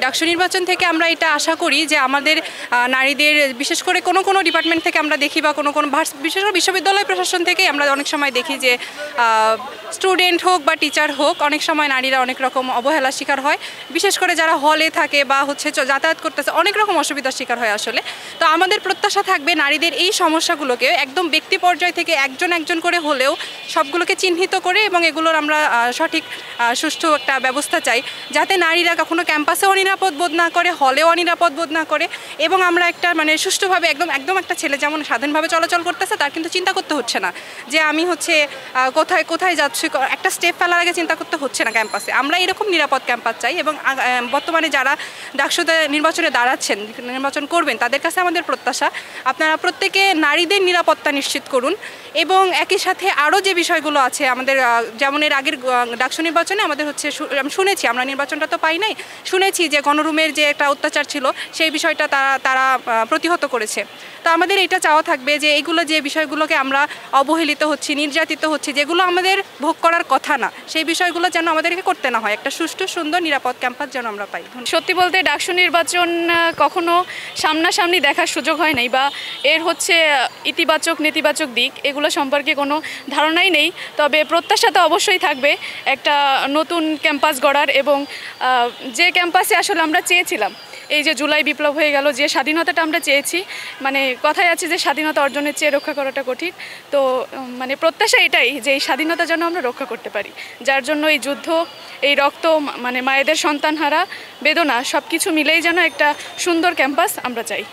ডাকসু নির্বাচন থেকে আমরা এটা আশা করি যে আমাদের নারীদের বিশেষ করে কোনো ডিপার্টমেন্ট থেকে আমরা দেখি বা কোনো বিশেষ করে বিশ্ববিদ্যালয় প্রশাসন থেকে আমরা অনেক সময় দেখি যে স্টুডেন্ট হোক বা টিচার হোক অনেক সময় নারীরা অনেক রকম অবহেলার শিকার হয়, বিশেষ করে যারা হলে থাকে বা হচ্ছে যাতায়াত করতেছে অনেক রকম অসুবিধার শিকার হয় আসলে। তো আমাদের প্রত্যাশা থাকবে নারীদের এই সমস্যাগুলোকে একদম ব্যক্তি পর্যায় থেকে একজন করে হলেও সবগুলোকে চিহ্নিত করে এবং এগুলোর আমরা সঠিক সুষ্ঠু একটা ব্যবস্থা চাই, যাতে নারীরা কখনো ক্যাম্পাসেও অনিরাপদ বোধ না করে, হলেও অনিরাপদ বোধ না করে, এবং আমরা একটা মানে সুষ্ঠুভাবে একদম একটা ছেলে যেমন স্বাধীনভাবে চলাচল করতেছে তার কিন্তু চিন্তা করতে হচ্ছে না যে আমি হচ্ছে কোথায় যাচ্ছি, একটা স্টেপ ফেলার আগে চিন্তা করতে হচ্ছে না ক্যাম্পাসে। আমরা এরকম নিরাপদ ক্যাম্পাস চাই এবং বর্তমানে যারা ডাকসুতে নির্বাচনে দাঁড়াচ্ছেন, নির্বাচন করবেন, তাদের কাছে আমাদের প্রত্যাশা আপনারা প্রত্যেকে নারীদের নিরাপত্তা নিশ্চিত করুন এবং একই সাথে আরও যে বিষয়গুলো আছে আমাদের, যেমন এর আগের ডাকসু নির্বাচনে আমাদের হচ্ছে শুনেছি, আমরা নির্বাচনটা তো পাই নাই, শুনেছি যে গণরুমের যে একটা অত্যাচার ছিল সেই বিষয়টা তারা প্রতিহত করেছে। তো আমাদের এটা চাওয়া থাকবে যে এইগুলো যে বিষয়গুলোকে আমরা অবহেলিত হচ্ছি, নির্যাতিত হচ্ছি, যেগুলো আমাদের ভোগ করার কথা না, সেই বিষয়গুলো যেন আমাদেরকে করতে না হয়, একটা সুষ্ঠু সুন্দর নিরাপদ ক্যাম্পাস যেন আমরা পাই। সত্যি বলতে ডাকসু নির্বাচন কখনো সামনাসামনি দেখার সুযোগ হয় নাই বা এর হচ্ছে ইতিবাচক নেতিবাচক দিক এগুলো সম্পর্কে কোনো ধারণাই নেই। তবে প্রত্যাশা তো অবশ্যই থাকবে একটা নতুন ক্যাম্পাস গড়ার এবং যে ক্যাম্পাসে আসলে আমরা চেয়েছিলাম, এই যে জুলাই বিপ্লব হয়ে গেল, যে স্বাধীনতাটা আমরা চেয়েছি, মানে কথায় আছে যে স্বাধীনতা অর্জনের চেয়ে রক্ষা করাটা কঠিন। তো মানে প্রত্যাশা এটাই যে এই স্বাধীনতা যেন আমরা রক্ষা করতে পারি, যার জন্য এই যুদ্ধ, এই রক্ত, মানে মায়েদের সন্তানহারা বেদনা সব কিছু মিলেই যেন একটা সুন্দর ক্যাম্পাস আমরা চাই।